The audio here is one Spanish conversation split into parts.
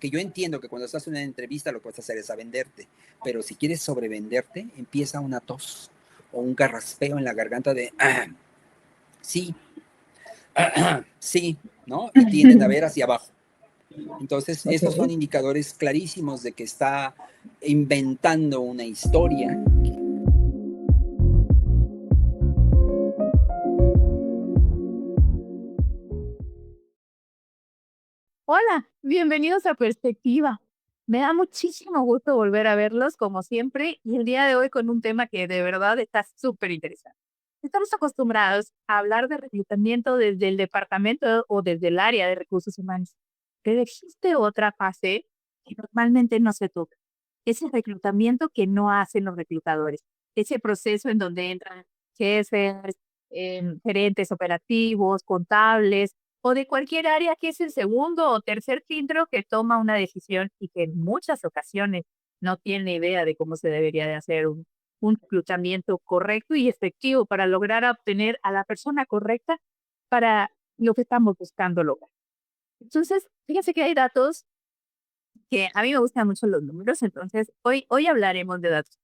porque yo entiendo que cuando estás en una entrevista lo que vas a hacer es a venderte, pero si quieres sobrevenderte, empieza una tos o un carraspeo en la garganta de sí, sí, ¿no? Y tienden a ver hacia abajo. Entonces, Ok. esos son indicadores clarísimos de que está inventando una historia. Hola, bienvenidos a Perspectiva. Me da muchísimo gusto volver a verlos como siempre y el día de hoy con un tema que de verdad está súper interesante. Estamos acostumbrados a hablar de reclutamiento desde el departamento o desde el área de recursos humanos, pero existe otra fase que normalmente no se toca. Ese reclutamiento que no hacen los reclutadores. Ese proceso en donde entran jefes, gerentes operativos, contables o de cualquier área que es el segundo o tercer filtro que toma una decisión y que en muchas ocasiones no tiene idea de cómo se debería de hacer un reclutamiento correcto y efectivo para lograr obtener a la persona correcta para lo que estamos buscando lograr. Entonces, fíjense que hay datos que a mí me gustan mucho los números, entonces hoy hablaremos de datos.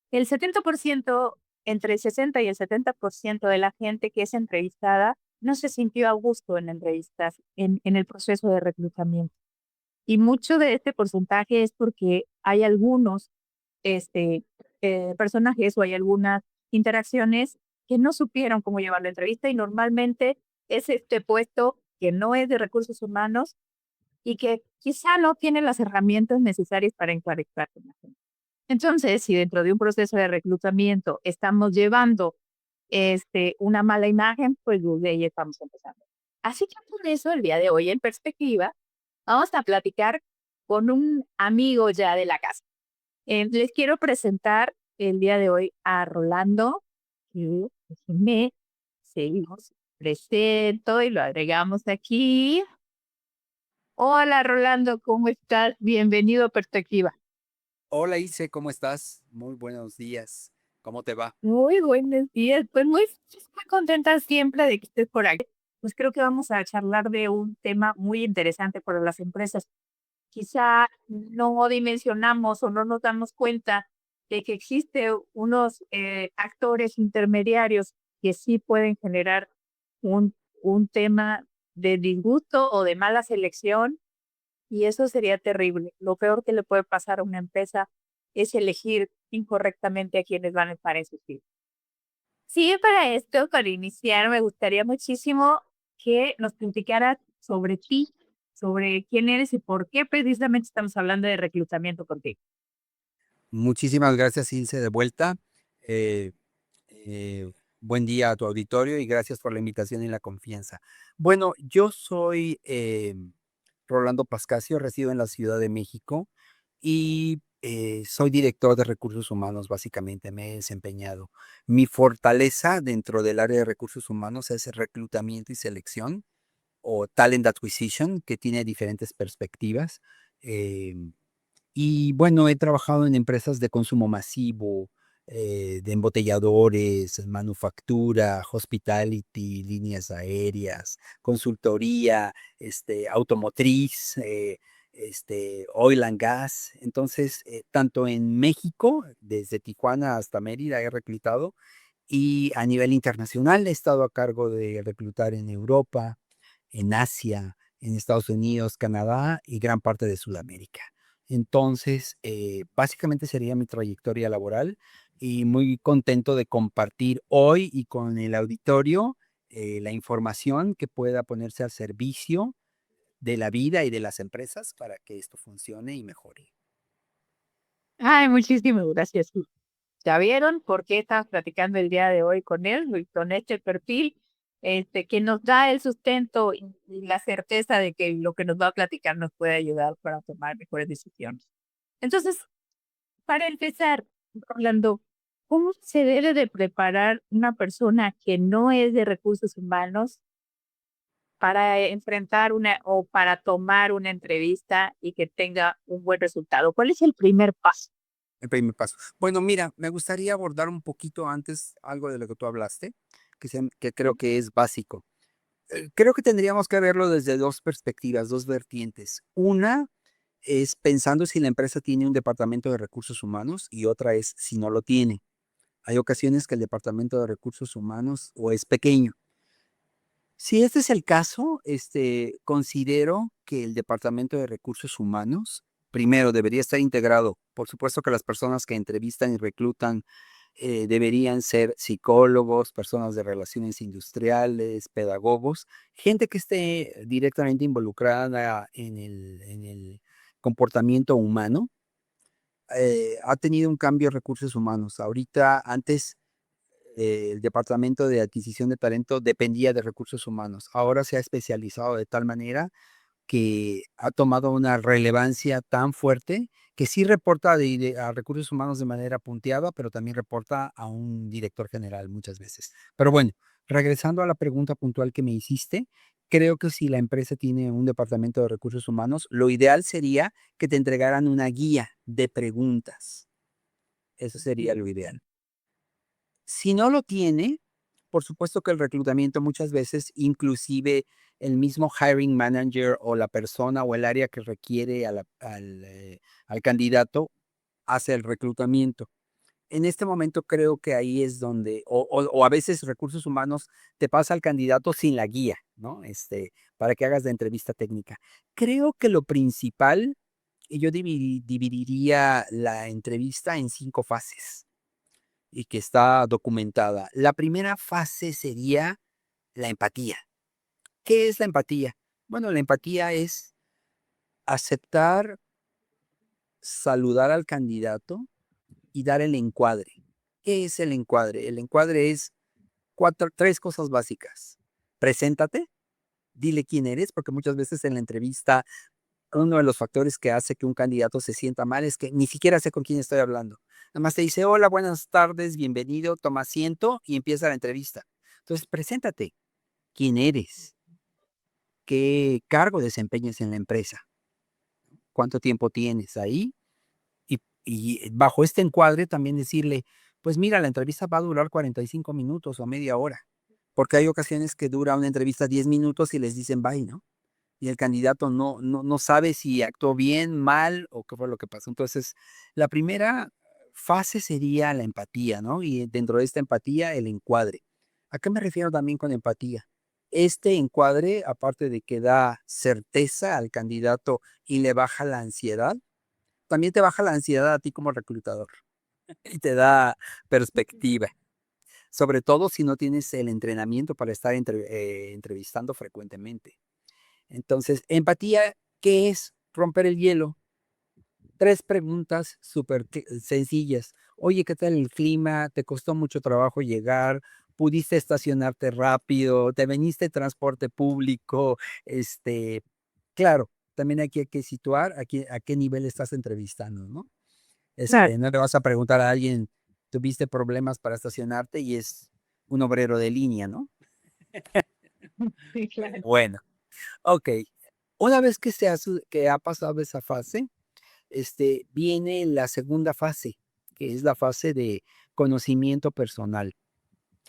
El 70%, entre el 60 y el 70% de la gente que es entrevistada no se sintió a gusto en entrevistas, en el proceso de reclutamiento. Y mucho de este porcentaje es porque hay algunos este, personajes o hay algunas interacciones que no supieron cómo llevar la entrevista y normalmente es este puesto que no es de recursos humanos y que quizá no tiene las herramientas necesarias para emparejar con la gente. Entonces, si dentro de un proceso de reclutamiento estamos llevando una mala imagen, pues desde ahí estamos empezando. Así que por eso el día de hoy en perspectiva, vamos a platicar con un amigo ya de la casa. Les quiero presentar el día de hoy a Rolando, que déjenme seguimos presento y lo agregamos aquí. Hola Rolando, ¿cómo estás? Bienvenido a Perspectiva. Hola Ilse, ¿cómo estás? Muy buenos días. ¿Cómo te va? Muy buenos días, pues muy contenta siempre de que estés por aquí. Pues creo que vamos a charlar de un tema muy interesante para las empresas. Quizá no dimensionamos o no nos damos cuenta de que existe unos actores intermediarios que sí pueden generar un tema de disgusto o de mala selección y eso sería terrible. Lo peor que le puede pasar a una empresa es elegir incorrectamente a quienes van a estar en su equipo. Sí, para esto, para iniciar, me gustaría muchísimo que nos platicaras sobre ti, sobre quién eres y por qué precisamente estamos hablando de reclutamiento contigo. Muchísimas gracias, Ilse, de vuelta. Eh, Buen día a tu auditorio y gracias por la invitación y la confianza. Bueno, yo soy Rolando Pascasio, resido en la Ciudad de México y soy director de recursos humanos, básicamente me he desempeñado. Mi fortaleza dentro del área de recursos humanos es el reclutamiento y selección o talent acquisition, que tiene diferentes perspectivas. em, y bueno, he trabajado en empresas de consumo masivo, de embotelladores, manufactura, hospitality, líneas aéreas, consultoría, automotriz, oil and gas. Entonces, tanto en México, desde Tijuana hasta Mérida, he reclutado, y a nivel internacional he estado a cargo de reclutar en Europa, en Asia, en Estados Unidos, Canadá y gran parte de Sudamérica. Entonces, básicamente sería mi trayectoria laboral y muy contento de compartir hoy y con el auditorio la información que pueda ponerse al servicio de la vida y de las empresas para que esto funcione y mejore. Ay, muchísimas gracias. Sí. ¿Ya vieron por qué estamos platicando el día de hoy con él y con este perfil? Que nos da el sustento y la certeza de que lo que nos va a platicar nos puede ayudar para tomar mejores decisiones. Entonces, para empezar, Orlando, ¿cómo se debe de preparar una persona que no es de recursos humanos para enfrentar una o para tomar una entrevista y que tenga un buen resultado? ¿Cuál es el primer paso? El primer paso. Bueno, mira, me gustaría abordar un poquito antes algo de lo que tú hablaste, que creo que es básico. Creo que tendríamos que verlo desde dos perspectivas, dos vertientes. Una, es pensando si la empresa tiene un departamento de recursos humanos y otra es si no lo tiene. Hay ocasiones que el departamento de recursos humanos o es pequeño. Si este es el caso, considero que el departamento de recursos humanos, primero, debería estar integrado. Por supuesto que las personas que entrevistan y reclutan deberían ser psicólogos, personas de relaciones industriales, pedagogos, gente que esté directamente involucrada en el comportamiento humano. Ha tenido un cambio recursos humanos. Ahorita, antes, el departamento de adquisición de talento dependía de recursos humanos. Ahora se ha especializado de tal manera que ha tomado una relevancia tan fuerte que sí reporta a recursos humanos de manera punteada, pero también reporta a un director general muchas veces. Pero bueno, regresando a la pregunta puntual que me hiciste, creo que si la empresa tiene un departamento de recursos humanos, lo ideal sería que te entregaran una guía de preguntas. Eso sería lo ideal. Si no lo tiene, por supuesto que el reclutamiento muchas veces, inclusive el mismo hiring manager o la persona o el área que requiere al candidato, hace el reclutamiento. En este momento creo que ahí es donde, o a veces recursos humanos te pasa al candidato sin la guía, ¿no? Para que hagas la entrevista técnica. Creo que lo principal, y yo dividiría la entrevista en 5 fases y que está documentada. La primera fase sería la empatía. ¿Qué es la empatía? Bueno, la empatía es aceptar, saludar al candidato y dar el encuadre. ¿Qué es el encuadre? El encuadre es tres cosas básicas. Preséntate, dile quién eres, porque muchas veces en la entrevista uno de los factores que hace que un candidato se sienta mal es que ni siquiera sé con quién estoy hablando. Nada más te dice, hola, buenas tardes, bienvenido, toma asiento y empieza la entrevista. Entonces, preséntate. ¿Quién eres? ¿Qué cargo desempeñas en la empresa? ¿Cuánto tiempo tienes ahí? Y bajo este encuadre también decirle, pues mira, la entrevista va a durar 45 minutos o media hora, porque hay ocasiones que dura una entrevista 10 minutos y les dicen bye, ¿no? Y el candidato no sabe si actuó bien, mal o qué fue lo que pasó. Entonces, la primera fase sería la empatía, ¿no? Y dentro de esta empatía, el encuadre. ¿A qué me refiero también con empatía? Este encuadre, aparte de que da certeza al candidato y le baja la ansiedad, también te baja la ansiedad a ti como reclutador y te da perspectiva, sobre todo si no tienes el entrenamiento para estar entrevistando frecuentemente. Entonces, empatía, ¿qué es? Romper el hielo. 3 preguntas súper sencillas. Oye, ¿qué tal el clima? ¿Te costó mucho trabajo llegar? ¿Pudiste estacionarte rápido? ¿Te veniste en transporte público? Claro, también aquí hay que situar a qué nivel estás entrevistando, ¿no? Claro. No le vas a preguntar a alguien, ¿tuviste problemas para estacionarte? Y es un obrero de línea, ¿no? Sí, claro. Bueno, okey. Una vez que ha pasado esa fase, viene la segunda fase, que es la fase de conocimiento personal.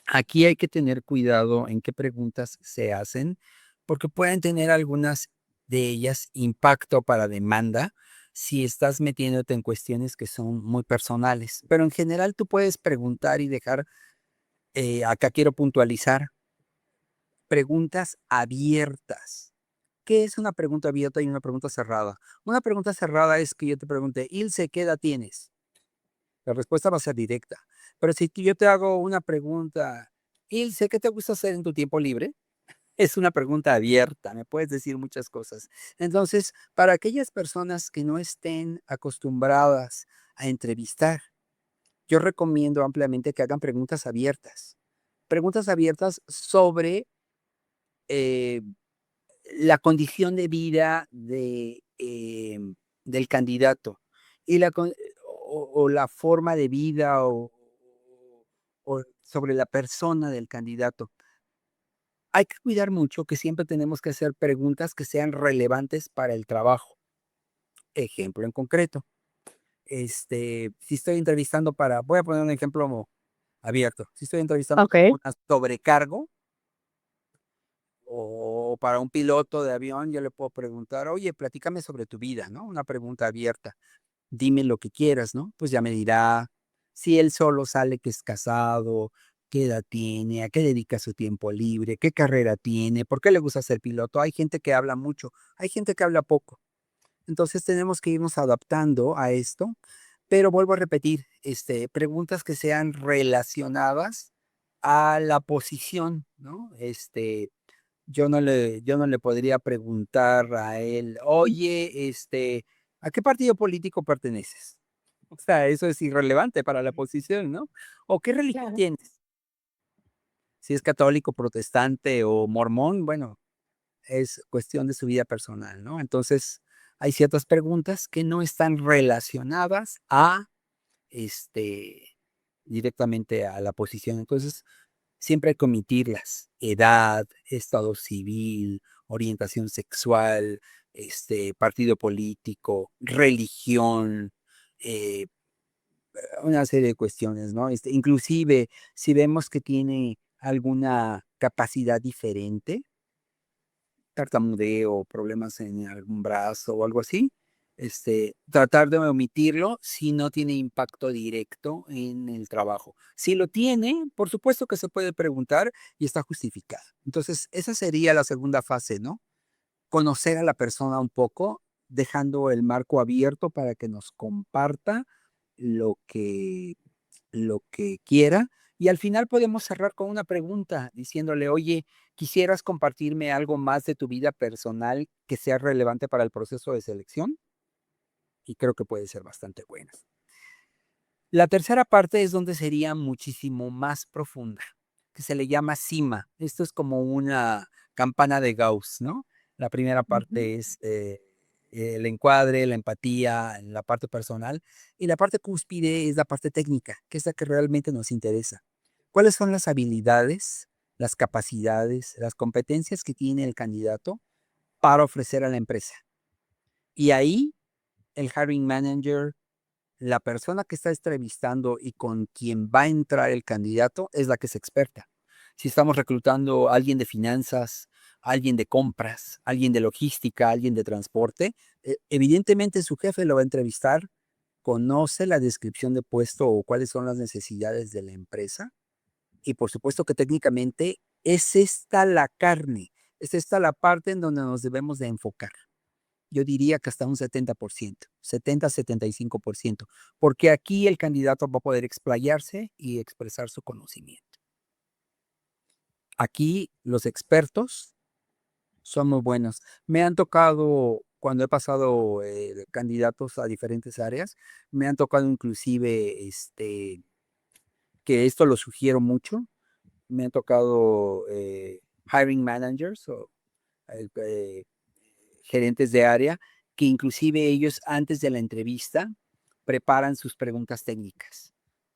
Aquí hay que tener cuidado en qué preguntas se hacen, porque pueden tener algunas de ellas impacto para demanda si estás metiéndote en cuestiones que son muy personales. Pero en general tú puedes preguntar y dejar, acá quiero puntualizar, preguntas abiertas. ¿Qué es una pregunta abierta y una pregunta cerrada? Una pregunta cerrada es que yo te pregunte, Ilse, ¿qué edad tienes? La respuesta va a ser directa. Pero si yo te hago una pregunta, Ilse, ¿qué te gusta hacer en tu tiempo libre? Es una pregunta abierta, me puedes decir muchas cosas. Entonces, para aquellas personas que no estén acostumbradas a entrevistar, yo recomiendo ampliamente que hagan preguntas abiertas. Preguntas abiertas sobre eh, la condición de vida del candidato y o la forma de vida o sobre la persona del candidato. Hay que cuidar mucho que siempre tenemos que hacer preguntas que sean relevantes para el trabajo. Ejemplo en concreto, si estoy entrevistando voy a poner un ejemplo abierto, si estoy entrevistando para Okey. una sobrecargo o para un piloto de avión, yo le puedo preguntar: "Oye, platícame sobre tu vida", ¿no? Una pregunta abierta. Dime lo que quieras, ¿no? Pues ya me dirá si él solo sale, que es casado, qué edad tiene, a qué dedica su tiempo libre, qué carrera tiene, por qué le gusta ser piloto. Hay gente que habla mucho, hay gente que habla poco. Entonces tenemos que irnos adaptando a esto, pero vuelvo a repetir, preguntas que sean relacionadas a la posición, ¿no? Yo no le podría preguntar a él: "Oye, ¿a qué partido político perteneces?". O sea, eso es irrelevante para la posición, ¿no? O, ¿qué religión Claro. tienes? Si es católico, protestante o mormón, bueno, es cuestión de su vida personal, ¿no? Entonces, hay ciertas preguntas que no están relacionadas a, este, directamente a la posición. Entonces, siempre hay que omitirlas: edad, estado civil, orientación sexual, partido político, religión, eh, una serie de cuestiones, ¿no? Inclusive, si vemos que tiene alguna capacidad diferente, tartamudeo, problemas en algún brazo o algo así, tratar de omitirlo si no tiene impacto directo en el trabajo. Si lo tiene, por supuesto que se puede preguntar y está justificado. Entonces, esa sería la segunda fase, ¿no? Conocer a la persona un poco, dejando el marco abierto para que nos comparta lo que lo que quiera, y al final podemos cerrar con una pregunta diciéndole: "Oye, ¿quisieras compartirme algo más de tu vida personal que sea relevante para el proceso de selección?". Y creo que puede ser bastante buenas. La tercera parte es donde sería muchísimo más profunda, que se le llama cima. Esto es como una campana de Gauss, ¿no? La primera Ujú. parte es, el encuadre, la empatía, la parte personal, y la parte cúspide es la parte técnica, que es la que realmente nos interesa. ¿Cuáles son las habilidades, las capacidades, las competencias que tiene el candidato para ofrecer a la empresa? Y ahí el hiring manager, la persona que está entrevistando y con quien va a entrar el candidato, es la que es experta. Si estamos reclutando a alguien de finanzas, alguien de compras, alguien de logística, alguien de transporte, evidentemente su jefe lo va a entrevistar, conoce la descripción de puesto o cuáles son las necesidades de la empresa, y por supuesto que técnicamente es esta la carne, es esta la parte en donde nos debemos de enfocar. Yo diría que hasta un 70%, 70-75%, porque aquí el candidato va a poder explayarse y expresar su conocimiento. Aquí los expertos son muy buenos. Me han tocado, cuando he pasado, candidatos a diferentes áreas, me han tocado inclusive, que esto lo sugiero mucho, me han tocado, hiring managers o, eh gerentes de área, que inclusive ellos antes de la entrevista preparan sus preguntas técnicas.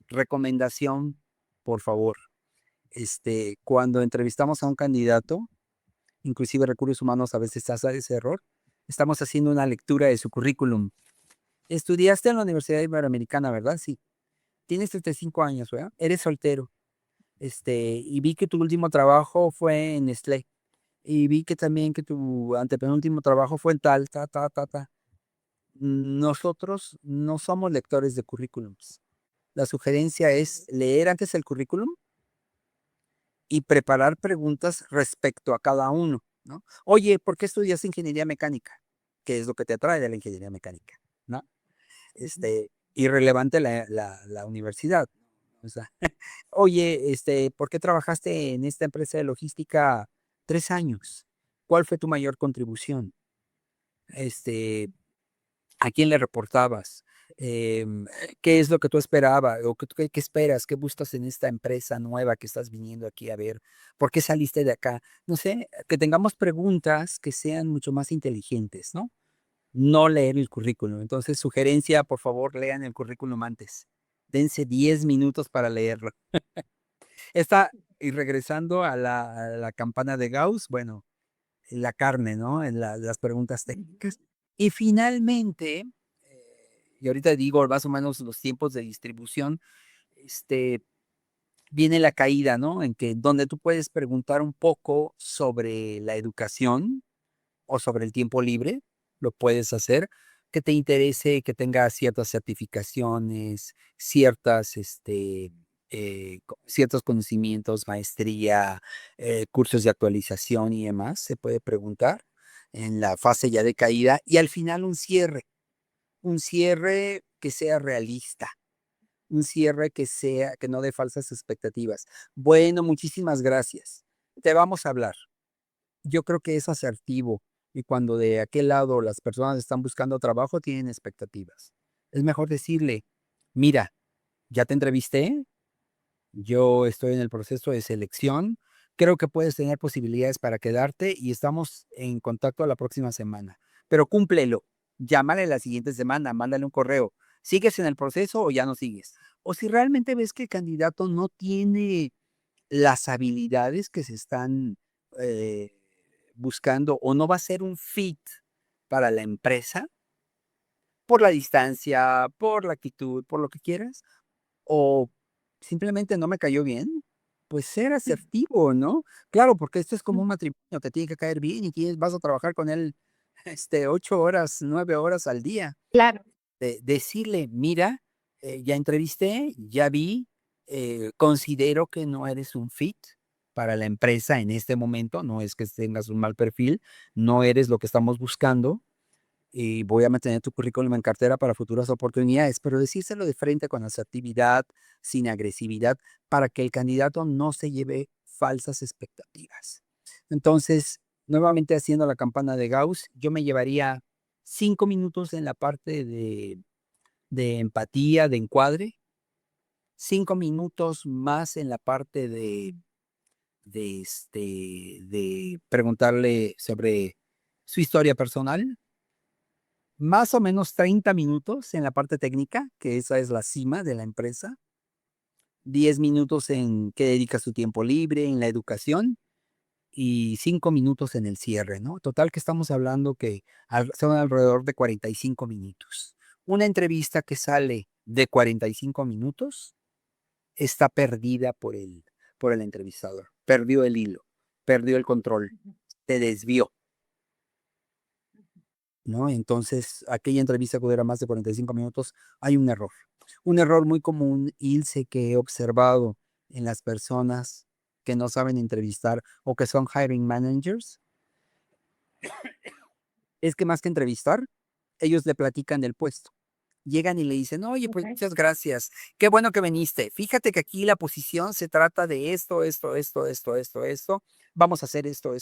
Recomendación, por favor, cuando entrevistamos a un candidato, inclusive recursos humanos a veces hace ese error, estamos haciendo una lectura de su currículum. Estudiaste en la Universidad Iberoamericana, ¿verdad? Sí. Tienes 35 años, ¿verdad? Eres soltero. Y vi que tu último trabajo fue en Nestlé. Y vi que también que tu antepenúltimo trabajo fue en tal, ta, ta, ta, ta. Nosotros no somos lectores de currículums. La sugerencia es leer antes el currículum y preparar preguntas respecto a cada uno, ¿no? Oye, ¿por qué estudias ingeniería mecánica? ¿Qué es lo que te atrae de la ingeniería mecánica? ¿No? Irrelevante la universidad. O sea, oye, ¿por qué trabajaste en esta empresa de logística 3 años? ¿Cuál fue tu mayor contribución? Este, ¿A quién le reportabas? ¿Qué es lo que tú esperabas o qué esperas? ¿Qué buscas en esta empresa nueva que estás viniendo aquí a ver? ¿Por qué saliste de acá? No sé, que tengamos preguntas que sean mucho más inteligentes, ¿no? No leer el currículum. Entonces, sugerencia, por favor, lean el currículum antes. Dense 10 minutos para leerlo. Y regresando a la campana de Gauss, bueno, la carne, ¿no? En las preguntas técnicas. Y finalmente, y ahorita digo más o menos los tiempos de distribución, este, viene la caída, ¿no? En que donde tú puedes preguntar un poco sobre la educación o sobre el tiempo libre, lo puedes hacer, que te interese, que tenga ciertas certificaciones, ciertas, ciertos conocimientos, maestría, cursos de actualización y demás, se puede preguntar en la fase ya de caída y al final un cierre que sea realista. Un cierre que no dé falsas expectativas. Bueno, muchísimas gracias. Te vamos a hablar. Yo creo que es asertivo, y cuando de aquel lado las personas están buscando trabajo, tienen expectativas. Es mejor decirle: "Mira, ya te entrevisté, yo estoy en el proceso de selección, creo que puedes tener posibilidades para quedarte y estamos en contacto la próxima semana, pero cúmplelo. Llámale la siguiente semana, mándale un correo. ¿Sigues en el proceso o ya no sigues?". O si realmente ves que el candidato no tiene las habilidades que se están, eh, buscando o no va a ser un fit para la empresa, por la distancia, por la actitud, por lo que quieras, o simplemente no me cayó bien, pues ser asertivo, ¿no? Claro, porque esto es como un matrimonio, te tiene que caer bien y tienes vas a trabajar con él, 8 horas, 9 horas al día. Claro. Decirle: "Mira, ya entrevisté, ya vi, considero que no eres un fit para la empresa en este momento, no es que tengas un mal perfil, no eres lo que estamos buscando, y voy a mantener tu currículum en cartera para futuras oportunidades", pero decírselo de frente con asertividad, sin agresividad, para que el candidato no se lleve falsas expectativas. Entonces, nuevamente haciendo la campana de Gauss, yo me llevaría 5 minutos en la parte de empatía, de encuadre, 5 minutos más en la parte de preguntarle sobre su historia personal, más o menos 30 minutos en la parte técnica, que esa es la cima de la empresa, 10 minutos en qué dedica su tiempo libre, en la educación, y 5 minutos en el cierre, ¿no? Total que estamos hablando que son alrededor de 45 minutos. Una entrevista que sale de 45 minutos está perdida por el entrevistador. Perdió el hilo, perdió el control, se desvió, ¿no? Entonces, aquella entrevista que dura más de 45 minutos, hay un error. Un error muy común, Ilse, que he observado en las personas que no saben entrevistar o que son hiring managers, es que más que entrevistar, ellos le platican del puesto. Llegan y le dicen: "Oye, pues Okey. muchas gracias, qué bueno que viniste. Fíjate que aquí la posición se trata de esto, vamos a hacer esto,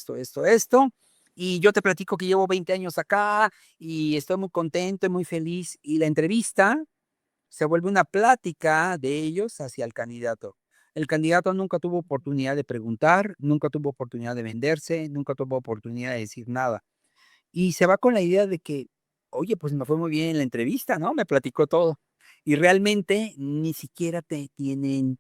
y yo te platico que llevo 20 años acá y estoy muy contento y muy feliz", y la entrevista se vuelve una plática de ellos hacia el candidato. El candidato nunca tuvo oportunidad de preguntar, nunca tuvo oportunidad de venderse, nunca tuvo oportunidad de decir nada. Y se va con la idea de que, oye, pues me fue muy bien en la entrevista, ¿no? Me platicó todo. Y realmente ni siquiera te tienen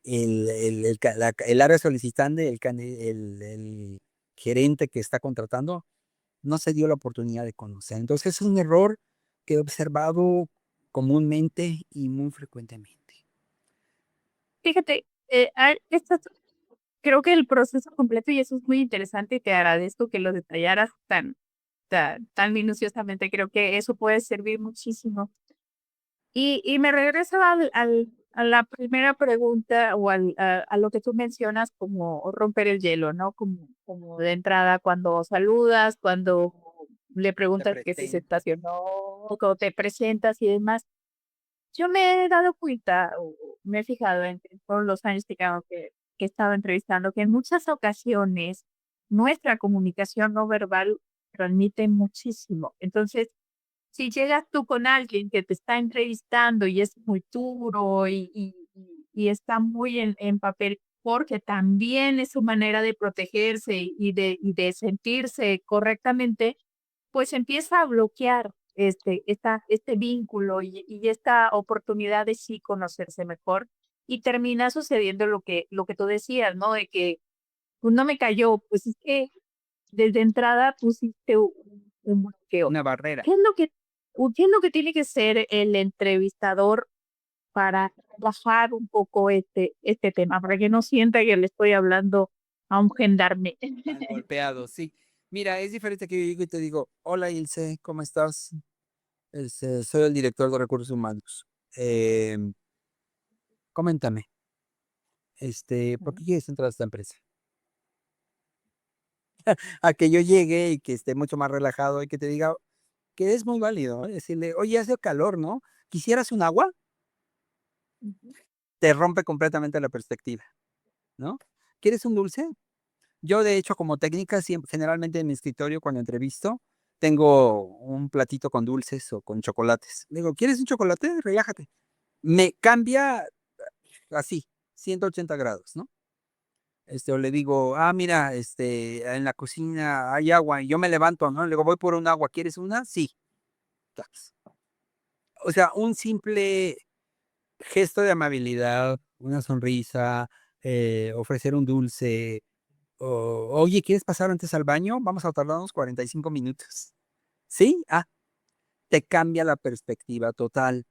el área solicitante, el gerente que está contratando, no se dio la oportunidad de conocer. Entonces es un error que he observado comúnmente y muy frecuentemente. Fíjate, esto creo que el proceso completo, y eso es muy interesante, y te agradezco que lo detallaras tan minuciosamente, creo que eso puede servir muchísimo. Y me regreso a la primera pregunta o a lo que tú mencionas como romper el hielo, ¿no? Como de entrada cuando saludas, cuando le Te preguntas que si se presento. estacionó, cuando te presentas y demás. Yo me he dado cuenta, o me he fijado en todos los años que he estado entrevistando, que en muchas ocasiones nuestra comunicación no verbal transmite muchísimo. Entonces, si llegas tú con alguien que te está entrevistando y es muy duro y está muy en papel, porque también es su manera de protegerse y de sentirse correctamente, pues empieza a bloquear este vínculo y esta oportunidad de sí conocerse mejor, y termina sucediendo lo que tú decías, ¿no? De que, pues, no me cayó, pues, es que desde entrada pusiste un bloqueo. Una barrera. ¿Qué es lo que tiene que ser el entrevistador para bajar un poco este tema, para que no sienta que le estoy hablando a un gendarme. Al golpeado, sí. Mira, es diferente que yo llego y te digo, hola Ilse, ¿cómo estás? Soy el director de recursos humanos. Coméntame, ¿por qué quieres entrar a esta empresa? A que yo llegue y que esté mucho más relajado y que te diga que es muy válido, ¿eh? Decirle, oye, hace calor, ¿no? ¿Quisieras un agua? Te rompe completamente la perspectiva, ¿no? ¿Quieres un dulce? Yo, de hecho, como técnica, generalmente en mi escritorio, cuando entrevisto, tengo un platito con dulces o con chocolates. Le digo, ¿quieres un chocolate? Relájate. Me cambia así, 180 grados, ¿no? O le digo, mira, en la cocina hay agua y yo me levanto, ¿no? Le digo, voy por un agua, ¿quieres una? Sí. Tax. O sea, un simple gesto de amabilidad, una sonrisa, ofrecer un dulce, o, oye, ¿quieres pasar antes al baño? Vamos a tardarnos 45 minutos. ¿Sí? Te cambia la perspectiva total.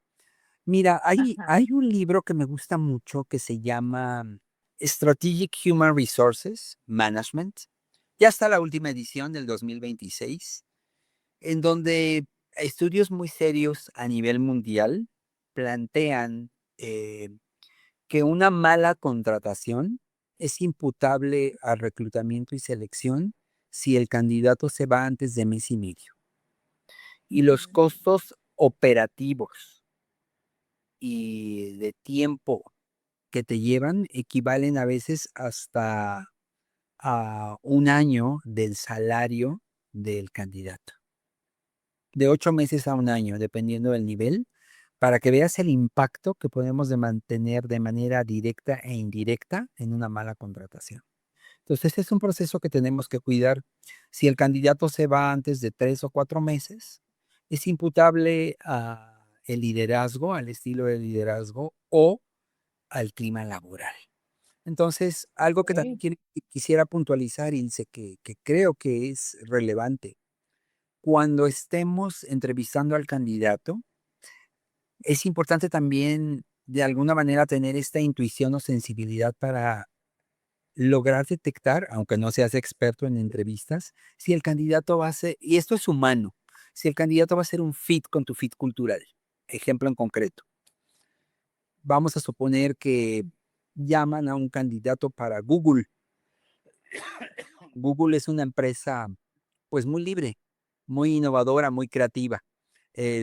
Mira, Ajá. hay un libro que me gusta mucho que se llama Strategic Human Resources Management. Ya está la última edición del 2026, en donde estudios muy serios a nivel mundial plantean que una mala contratación es imputable al reclutamiento y selección si el candidato se va antes de mes y medio. Y los costos operativos y de tiempo que te llevan equivalen a veces hasta a un año del salario del candidato. De 8 meses a un año, dependiendo del nivel, para que veas el impacto que podemos de mantener de manera directa e indirecta en una mala contratación. Entonces, este es un proceso que tenemos que cuidar. Si el candidato se va antes de 3 o 4 meses, es imputable a el liderazgo, al estilo de liderazgo o al clima laboral. Entonces, algo que también Ok. quisiera puntualizar, Ilse, que creo que es relevante. Cuando estemos entrevistando al candidato, es importante también, de alguna manera, tener esta intuición o sensibilidad para lograr detectar, aunque no seas experto en entrevistas, si el candidato va a ser, y esto es humano, si el candidato va a ser un fit con tu fit cultural. Ejemplo en concreto, vamos a suponer que llaman a un candidato para Google. Google es una empresa pues muy libre, muy innovadora, muy creativa.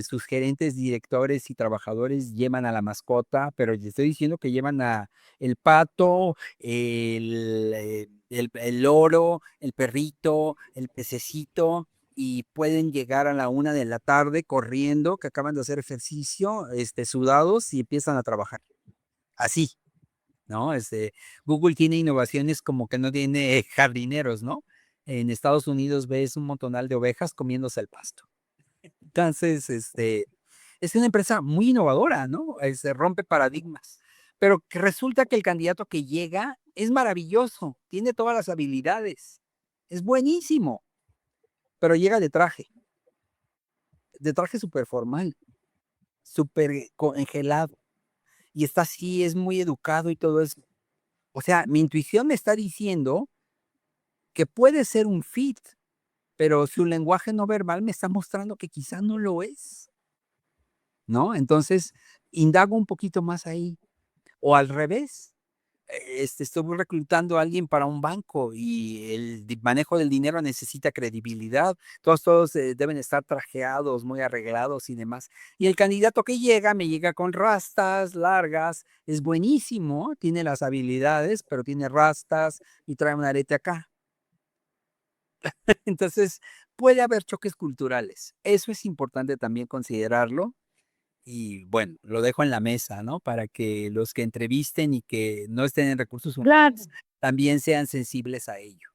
Sus gerentes, directores y trabajadores llevan a la mascota, pero te estoy diciendo que llevan a el pato, el loro, el perrito, el pececito, y pueden llegar a la 1 de la tarde corriendo, que acaban de hacer ejercicio, sudados y empiezan a trabajar. Así, ¿no? Google tiene innovaciones como que no tiene jardineros, ¿no? En Estados Unidos ves un montonal de ovejas comiéndose el pasto. Entonces, es una empresa muy innovadora, ¿no? Rompe paradigmas. Pero que resulta que el candidato que llega es maravilloso, tiene todas las habilidades, es buenísimo, pero llega de traje súper formal, súper congelado, y está así, es muy educado y todo eso. O sea, mi intuición me está diciendo que puede ser un fit, pero su lenguaje no verbal me está mostrando que quizá no lo es, ¿no? Entonces, indago un poquito más ahí. O al revés, estuve reclutando a alguien para un banco y el manejo del dinero necesita credibilidad. Todos deben estar trajeados, muy arreglados y demás. Y el candidato que llega, me llega con rastas largas, es buenísimo, tiene las habilidades, pero tiene rastas y trae un arete acá. Entonces, puede haber choques culturales. Eso es importante también considerarlo. Y bueno, lo dejo en la mesa, ¿no? Para que los que entrevisten y que no estén en recursos humanos Claro. también sean sensibles a ello.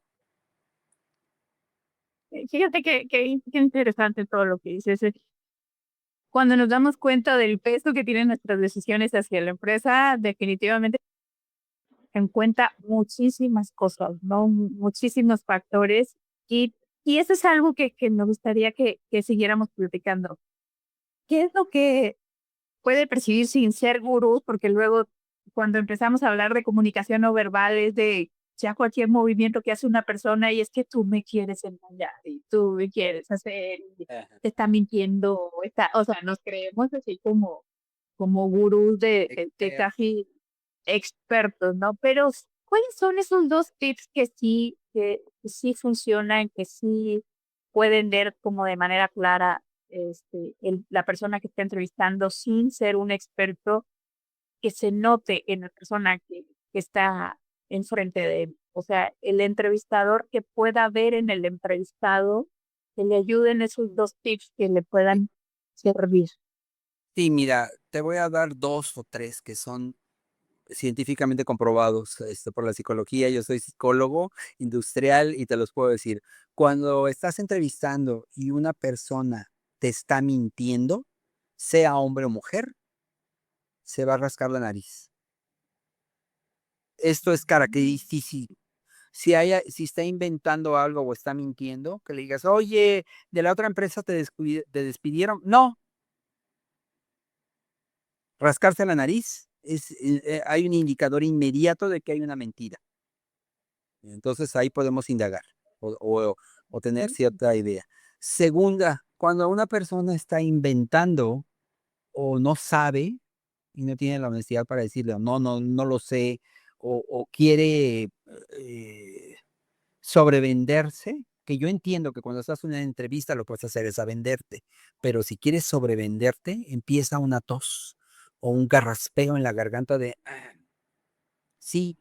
Fíjate qué interesante todo lo que dices. Cuando nos damos cuenta del peso que tienen nuestras decisiones hacia la empresa, definitivamente en cuenta muchísimas cosas, ¿no? Muchísimos factores. Y, y eso es algo que me gustaría que siguiéramos platicando. ¿Qué es lo que puede percibir sin ser gurús, porque luego cuando empezamos a hablar de comunicación no verbal es de ya cualquier movimiento que hace una persona y es que tú me quieres engañar y tú me quieres hacer y Ajá. te está mintiendo, o sea, nos creemos así como gurús de Experto. casi expertos, ¿no? Pero, ¿cuáles son esos 2 tips que sí funcionan, que sí pueden ver como de manera clara, la persona que está entrevistando sin ser un experto, que se note en la persona que está enfrente de él? O sea, el entrevistador que pueda ver en el entrevistado, que le ayuden esos 2 tips que le Sí. puedan servir. Sí, mira, te voy a dar 2 o 3 que son científicamente comprobados, por la psicología. Yo soy psicólogo industrial y te los puedo decir. Cuando estás entrevistando y una persona te está mintiendo, sea hombre o mujer, se va a rascar la nariz. Esto es característico. Si está inventando algo o está mintiendo, que le digas: "Oye, de la otra empresa te despidieron". No, rascarse la nariz hay un indicador inmediato de que hay una mentira. Entonces, ahí podemos indagar o tener cierta idea. Segunda, cuando una persona está inventando o no sabe y no tiene la honestidad para decirle: "No lo sé", o quiere, eh, sobrevenderse, que yo entiendo que cuando estás en una entrevista lo que vas a hacer es a venderte, pero si quieres sobrevenderte, empieza una tos o un carraspeo en la garganta de: "Sí,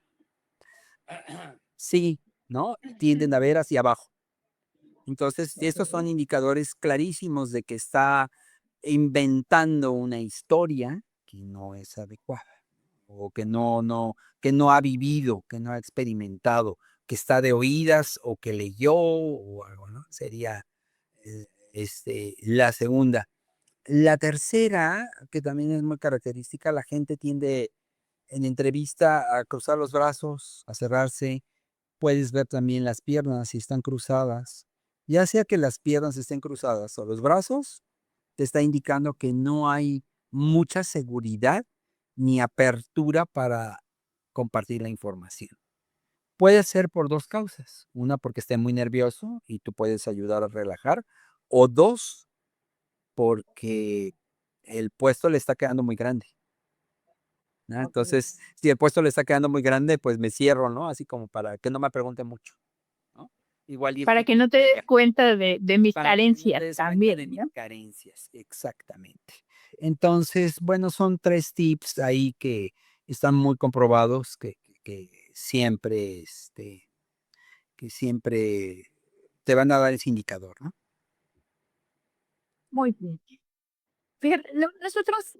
sí", ¿no? Y tienden a ver hacia abajo. Entonces, estos son indicadores clarísimos de que está inventando una historia que no es adecuada, o que no ha vivido, que no ha experimentado, que está de oídas, o que leyó, o algo, ¿no? Sería, la segunda. La tercera, que también es muy característica, la gente tiende en entrevista a cruzar los brazos, a cerrarse. Puedes ver también las piernas si están cruzadas. Ya sea que las piernas estén cruzadas o los brazos, te está indicando que no hay mucha seguridad ni apertura para compartir la información. Puede ser por 2 causas, una porque esté muy nervioso y tú puedes ayudar a relajar, o 2 porque el puesto le está quedando muy grande, ¿no? Okey. Entonces, si el puesto le está quedando muy grande, pues me cierro, ¿no? Así como para que no me pregunte mucho, ¿no? Igual y Para que no te des cuenta de mis para que no te carencias des cuenta de también, mis ¿no? carencias, exactamente. Entonces, bueno, son 3 tips ahí que están muy comprobados, que siempre, que siempre te van a dar ese indicador, ¿no? Muy bien. Fíjate, nosotros,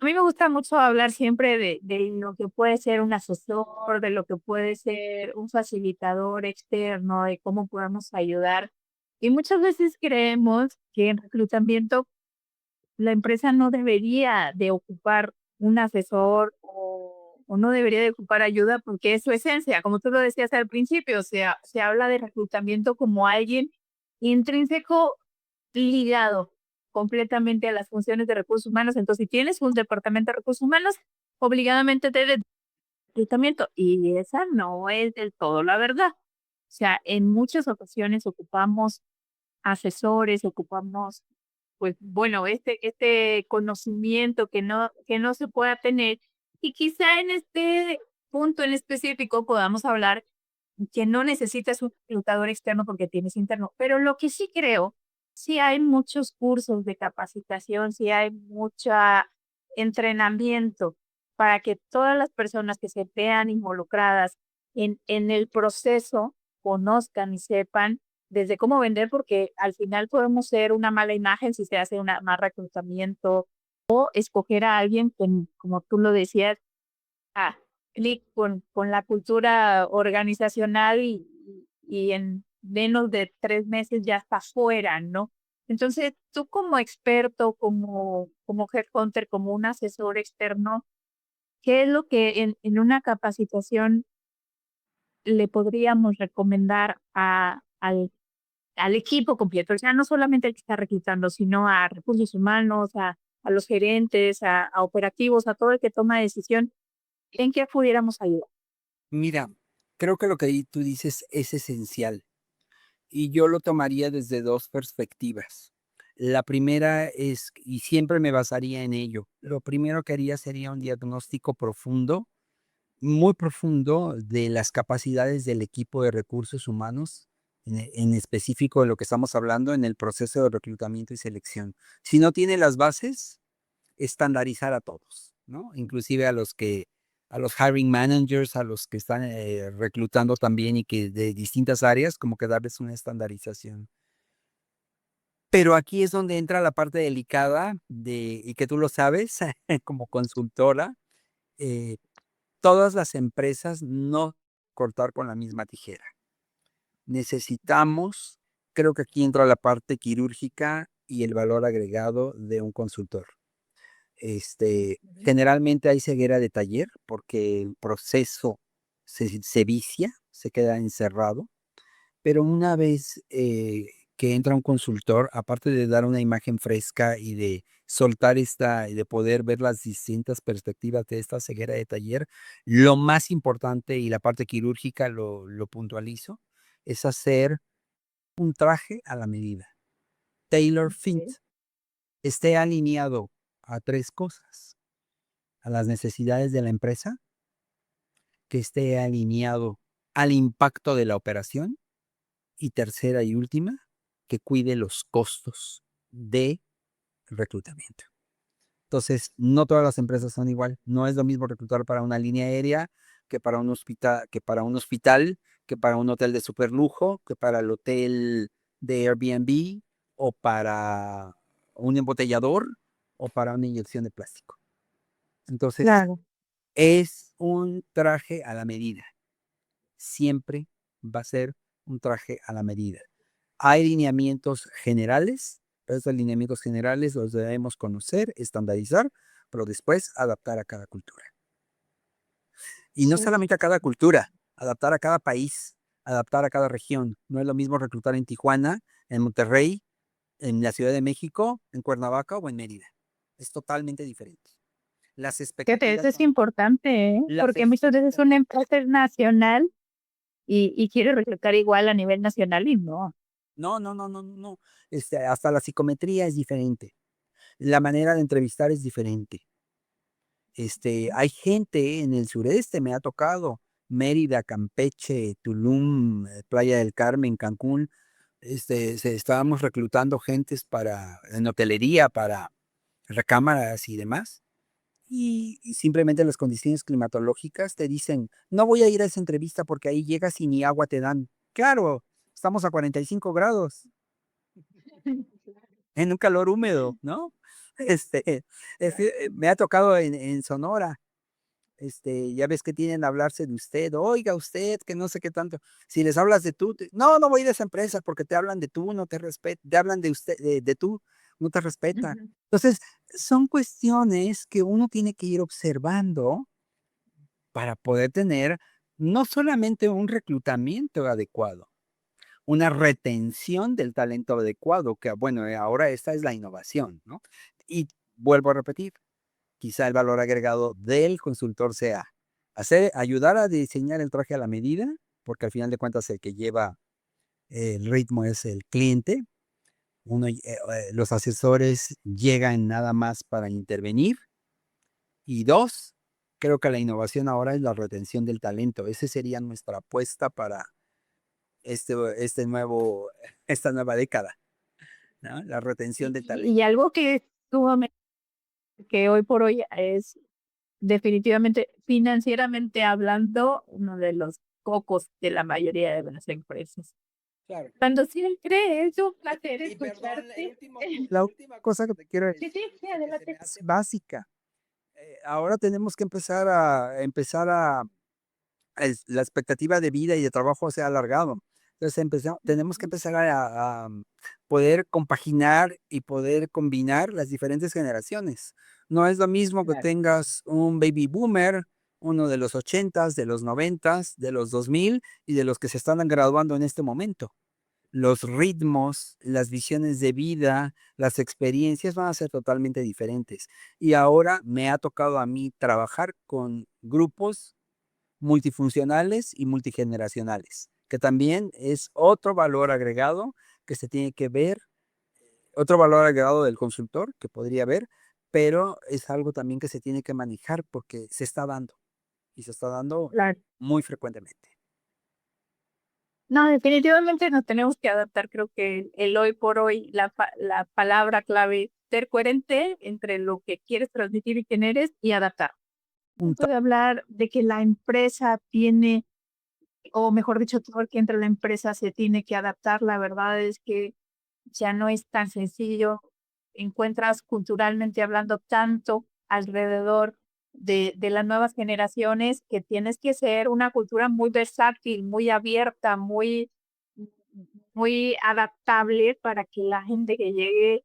a mí me gusta mucho hablar siempre de lo que puede ser un asesor, de lo que puede ser un facilitador externo, de cómo podemos ayudar. Y muchas veces creemos que en reclutamiento la empresa no debería de ocupar un asesor o no debería de ocupar ayuda porque es su esencia, como tú lo decías al principio, o sea, se habla de reclutamiento como alguien intrínseco ligado completamente a las funciones de recursos humanos. Entonces, si tienes un departamento de recursos humanos, obligadamente debe reclutamiento y esa no es del todo la verdad. O sea, en muchas ocasiones ocupamos asesores, ocupamos, pues, bueno, este conocimiento que no se pueda tener, y quizá en este punto en específico podamos hablar que no necesitas un reclutador externo porque tienes interno, pero lo que sí creo, sí hay muchos cursos de capacitación, sí hay mucha entrenamiento para que todas las personas que se vean involucradas en el proceso conozcan y sepan desde cómo vender, porque al final podemos ser una mala imagen si se hace una mal reclutamiento o escoger a alguien que, como tú lo decías, a clic con la cultura organizacional y en menos de 3 meses ya está fuera, ¿no? Entonces, tú como experto, como headhunter, como un asesor externo, ¿qué es lo que en una capacitación le podríamos recomendar a al equipo completo? O sea, no solamente el que está reclutando, sino a recursos humanos, a los gerentes, a operativos, a todo el que toma decisión, ¿en qué pudiéramos ayudar? Mira, creo que lo que tú dices es esencial y yo lo tomaría desde dos perspectivas. La primera es, y siempre me basaría en ello, lo primero que haría sería un diagnóstico profundo, muy profundo de las capacidades del equipo de recursos humanos, en específico de lo que estamos hablando en el proceso de reclutamiento y selección. Si no tiene las bases, estandarizar a todos, ¿no? Inclusive a los hiring managers, a los que están reclutando también y que de distintas áreas, como que darles una estandarización. Pero aquí es donde entra la parte delicada y que tú lo sabes como consultora, eh, todas las empresas no cortar con la misma tijera. Necesitamos, creo que aquí entra la parte quirúrgica y el valor agregado de un consultor. Generalmente hay ceguera de taller porque el proceso se vicia, se queda encerrado, pero una vez que entra un consultor, aparte de dar una imagen fresca y de soltar y de poder ver las distintas perspectivas de esta ceguera de taller, lo más importante y la parte quirúrgica lo puntualizo, es hacer un traje a la medida, tailor fit, Okey. esté alineado a tres cosas: a las necesidades de la empresa, que esté alineado al impacto de la operación y tercera y última, que cuide los costos de reclutamiento. Entonces, no todas las empresas son igual. No es lo mismo reclutar para una línea aérea que para un hospital, que para un hotel de superlujo, que para el hotel de Airbnb o para un embotellador o para una inyección de plástico. Entonces, Claro. es un traje a la medida. Siempre va a ser un traje a la medida. Hay lineamientos generales, pero esos lineamientos generales los debemos conocer, estandarizar, pero después adaptar a cada cultura. Y no Sí. solamente a cada cultura, adaptar a cada país, adaptar a cada región. No es lo mismo reclutar en Tijuana, en Monterrey, en la Ciudad de México, en Cuernavaca o en Mérida. Es totalmente diferente. Las Fíjate, eso expectativas es son, importante, ¿eh? las Porque muchas veces expectativas. una empresa es nacional y quiere reclutar igual a nivel nacional y no. No, no, no, no, no, no. Hasta la psicometría es diferente. La manera de entrevistar es diferente. Hay gente en el sureste, me ha tocado, Mérida, Campeche, Tulum, Playa del Carmen, Cancún, estábamos reclutando gentes en hotelería, para recámaras y demás, y simplemente las condiciones climatológicas te dicen, no voy a ir a esa entrevista porque ahí llegas y ni agua te dan. Claro, estamos a 45 grados, en un calor húmedo, ¿no? Me ha tocado en Sonora. Ya ves que tienen a hablarse de usted, oiga usted, que no sé qué tanto. Si les hablas de tú, no, no voy a ir a esa empresa porque te hablan de tú, no te respetan, te hablan de usted, de tú, no te respetan. Ujú. Entonces, son cuestiones que uno tiene que ir observando para poder tener no solamente un reclutamiento adecuado, una retención del talento adecuado, que bueno, ahora esta es la innovación, ¿no? Y vuelvo a repetir, quizá el valor agregado del consultor sea ayudar a diseñar el traje a la medida, porque al final de cuentas el que lleva el ritmo es el cliente. Los asesores llegan nada más para intervenir. Y dos, creo que la innovación ahora es la retención del talento. Esa sería nuestra apuesta para este, este nuevo, esta nueva década, ¿no? La retención del Y talento. algo que es sumamente que hoy por hoy es definitivamente, financieramente hablando, uno de los cocos de la mayoría de las empresas. Claro. Cuando siempre es un placer Y perdón, escucharte. la última cosa que te quiero Sí, sí, decir, sí, que se me adelante. hace básica. Ahora tenemos que la expectativa de vida y de trabajo se ha alargado. Entonces tenemos que Ujú. empezar a poder compaginar y poder combinar las diferentes generaciones. No es lo mismo que Claro. tengas un baby boomer, uno de los 80s, de los 90s, de los 2000 y de los que se están graduando en este momento. los ritmos, las visiones de vida, las experiencias van a ser totalmente diferentes. Y ahora me ha tocado a mí trabajar con grupos multifuncionales y multigeneracionales, que también es otro valor agregado que se tiene que ver, otro valor agregado del consultor que podría haber, pero es algo también que se tiene que manejar porque se está dando y se está dando Claro. muy frecuentemente. No, definitivamente nos tenemos que adaptar. Creo que el hoy por hoy, la palabra clave, ser coherente entre lo que quieres transmitir y quién eres y adaptar. Punto. Punto de hablar de que la empresa tiene, o mejor dicho, todo el que entra a la empresa se tiene que adaptar. La verdad es que ya no es tan sencillo. Encuentras culturalmente hablando tanto alrededor de las nuevas generaciones que tienes que ser una cultura muy versátil, muy abierta, muy adaptable para que la gente que llegue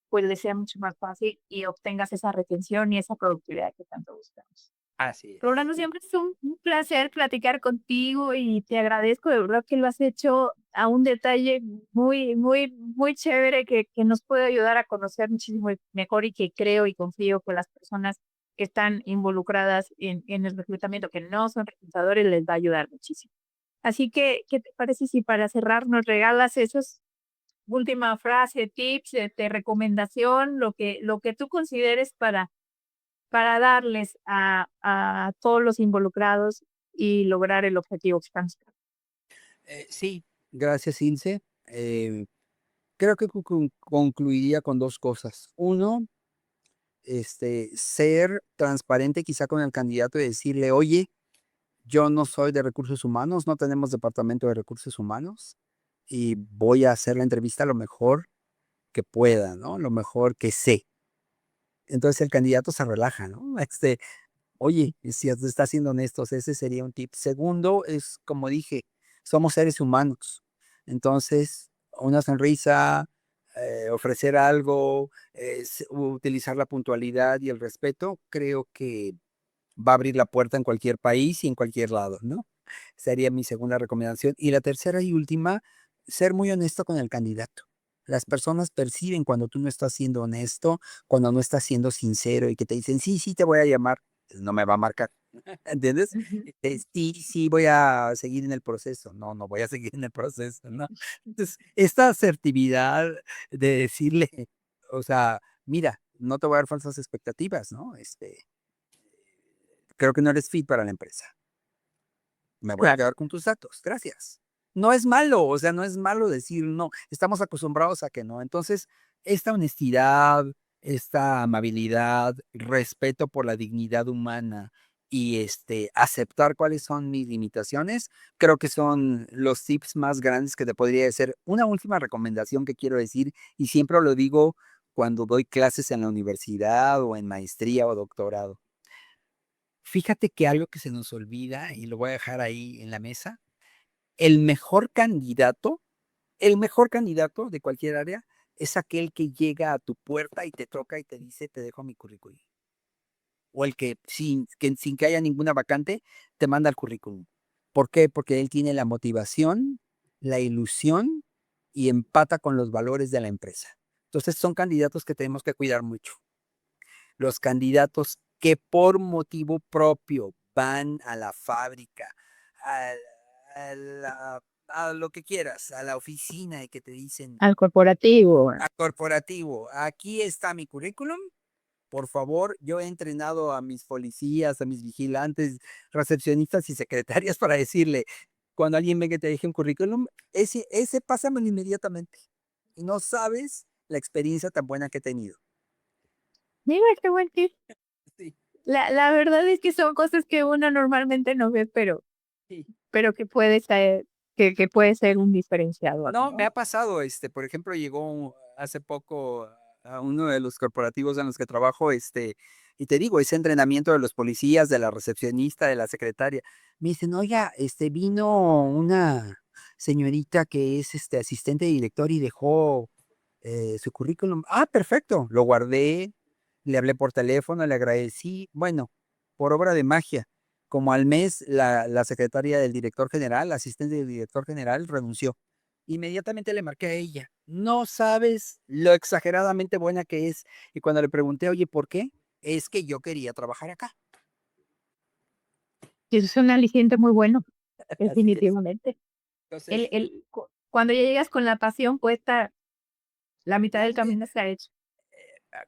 pues le sea mucho más fácil y obtengas esa retención y esa productividad que tanto buscamos. Así es. Rolando, siempre es un placer platicar contigo y te agradezco de verdad que lo has hecho a un detalle muy chévere que nos puede ayudar a conocer muchísimo mejor y que creo y confío que las personas que están involucradas en el reclutamiento, que no son reclutadores, les va a ayudar muchísimo. Así que, ¿qué te parece si para cerrar nos regalas esos última frase, tips, recomendación, lo que tú consideres para darles a todos los involucrados y lograr el objetivo que están buscando. Sí, gracias, Ilse. Creo que concluiría con dos cosas. Uno, ser transparente quizá con el candidato y decirle, oye, yo no soy de recursos humanos, no tenemos departamento de recursos humanos y voy a hacer la entrevista lo mejor que pueda, ¿no? Lo mejor que sé. Entonces el candidato se relaja, ¿no? Oye, si está siendo honestos, ese sería un tip. Segundo, es como dije, somos seres humanos. Entonces, una sonrisa, ofrecer algo, utilizar la puntualidad y el respeto, creo que va a abrir la puerta en cualquier país y en cualquier lado, ¿no? Sería mi segunda recomendación. Y la tercera y última, ser muy honesto con el candidato. Las personas perciben cuando tú no estás siendo honesto, cuando no estás siendo sincero y que te dicen, sí, sí, te voy a llamar, pues, no me va a marcar, ¿entiendes? Ujú. Sí, sí, voy a seguir en el proceso. No, no voy a seguir en el proceso, ¿no? Entonces, esta asertividad de decirle, o sea, mira, no te voy a dar falsas expectativas, ¿no? Creo que no eres fit para la empresa. Me voy a Claro. quedar con tus datos, gracias. No es malo, o sea, no es malo decir no, estamos acostumbrados a que no. Entonces, esta honestidad, esta amabilidad, respeto por la dignidad humana y aceptar cuáles son mis limitaciones, creo que son los tips más grandes que te podría decir. Una última recomendación que quiero decir, y siempre lo digo cuando doy clases en la universidad o en maestría o doctorado. Fíjate que algo que se nos olvida, y lo voy a dejar ahí en la mesa, el mejor candidato, el mejor candidato de cualquier área es aquel que llega a tu puerta y te toca y te dice: "Te dejo mi currículum". O el que sin que haya ninguna vacante, te manda el currículum. ¿Por qué? Porque él tiene la motivación, la ilusión y empata con los valores de la empresa. Entonces, son candidatos que tenemos que cuidar mucho. Los candidatos que por motivo propio van a la fábrica, al a lo que quieras, a la oficina y que te dicen Al corporativo. a corporativo: "Aquí está mi currículum, por favor". Yo he entrenado a mis policías, a mis vigilantes, recepcionistas y secretarias para decirle: "Cuando alguien venga y te deje un currículum, ese pásamelo inmediatamente". Y no sabes la experiencia tan buena que he tenido. Mira, qué buen tip. Sí, La verdad es que son cosas que uno normalmente no ve, sí. pero que que puede ser un diferenciador, No, me ¿no? ha pasado, por ejemplo, llegó hace poco a uno de los corporativos en los que trabajo, y te digo, ese entrenamiento de los policías, de la recepcionista, de la secretaria. Me dicen: "Oiga, vino una señorita que es, asistente de director y dejó, su currículum". Ah, perfecto, lo guardé, le hablé por teléfono, le agradecí. Bueno, por obra de magia, como al mes, la secretaria del director general, la asistente del director general renunció. Inmediatamente le marqué a ella. No sabes lo exageradamente buena que es. Y cuando le pregunté: "Oye, ¿por qué?". Es que yo quería trabajar acá. Y eso es un aliciente muy bueno, Así es. definitivamente. Entonces, Cuando ya llegas con la pasión puesta, la mitad del realmente, camino está hecho,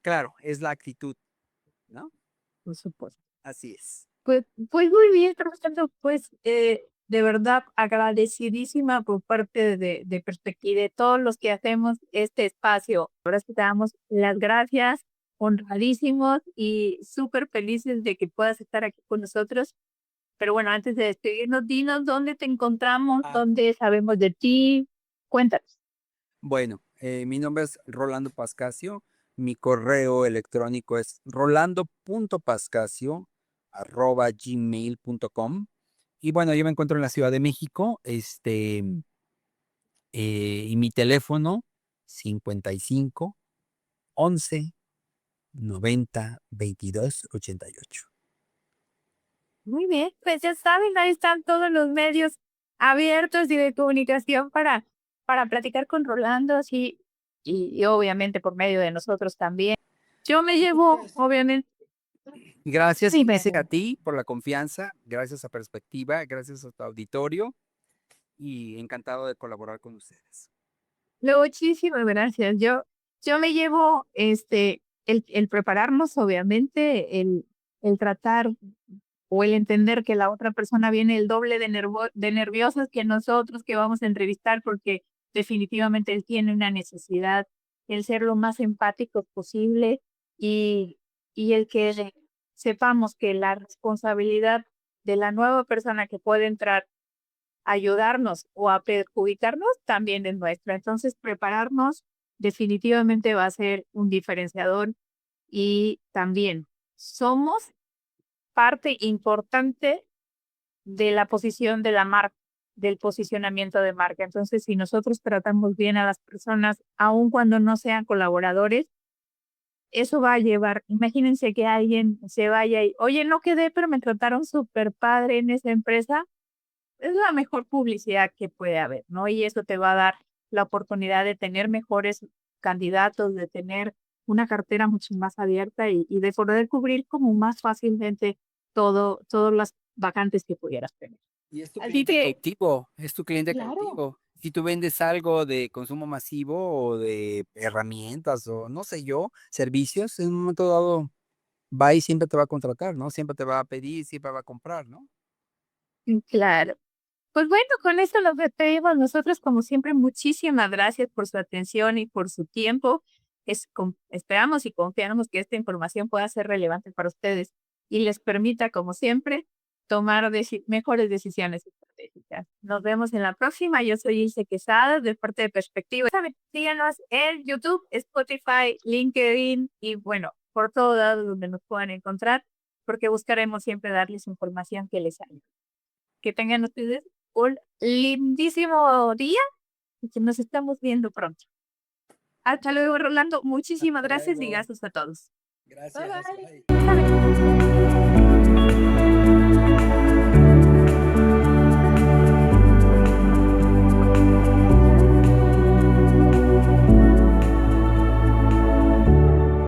claro, es la actitud, ¿no? por supuesto. Así es. Pues muy bien, Rolando, pues, de verdad agradecidísima por parte de Perspectiva, de todos los que hacemos este espacio. Ahora sí te damos las gracias, honradísimos y súper felices de que puedas estar aquí con nosotros. Pero bueno, antes de despedirnos, dinos dónde te encontramos, Ah, dónde sabemos de ti. Cuéntanos. bueno, mi nombre es Rolando Pascasio. Mi correo electrónico es rolando.pascasio@gmail.com. Y bueno, yo me encuentro en la Ciudad de México, y mi teléfono 55 11 90 22 88. Muy bien, pues ya saben, ahí están todos los medios abiertos y de comunicación para platicar con Rolando, así, y obviamente por medio de nosotros también. Yo me llevo, obviamente, Gracias, dime. Ilse, a ti por la confianza, gracias a Perspectiva, gracias a tu auditorio y encantado de colaborar con ustedes. Muchísimas gracias. Yo me llevo, el prepararnos, obviamente, el tratar o el entender que la otra persona viene el doble de nerviosas que nosotros que vamos a entrevistar, porque definitivamente él tiene una necesidad, el ser lo más empáticos posible y el que sepamos que la responsabilidad de la nueva persona que puede entrar ayudarnos o a perjudicarnos también es nuestra. Entonces, prepararnos definitivamente va a ser un diferenciador y también somos parte importante de la posición de la marca, del posicionamiento de marca. Entonces, si nosotros tratamos bien a las personas, aun cuando no sean colaboradores, eso va a llevar, imagínense que alguien se vaya y, oye, no quedé, pero me trataron súper padre en esa empresa, es la mejor publicidad que puede haber, ¿no? Y eso te va a dar la oportunidad de tener mejores candidatos, de tener una cartera mucho más abierta y de poder cubrir como más fácilmente todas las vacantes que pudieras tener. Y es tu Así cliente que, cautivo, es tu cliente claro. cautivo. Si tú vendes algo de consumo masivo o de herramientas o no sé yo, servicios, en un momento dado va y siempre te va a contratar, ¿no? Siempre te va a pedir, siempre va a comprar, ¿no? Claro. Pues bueno, con esto nos despedimos. Nosotros, como siempre, muchísimas gracias por su atención y por su tiempo. Esperamos y confiamos que esta información pueda ser relevante para ustedes y les permita, como siempre, tomar mejores decisiones estratégicas. Nos vemos en la próxima. Yo soy Ilse Quesada, de parte de Perspectiva. Saben, síganos en YouTube, Spotify, LinkedIn y bueno, por todos lados donde nos puedan encontrar, porque buscaremos siempre darles información que les ayude. Que tengan ustedes un lindísimo día y que nos estamos viendo pronto. Hasta luego, Rolando. Muchísimas Hasta gracias y luego. gracias a todos. Bye, Gracias. bye. Bye. Ya saben.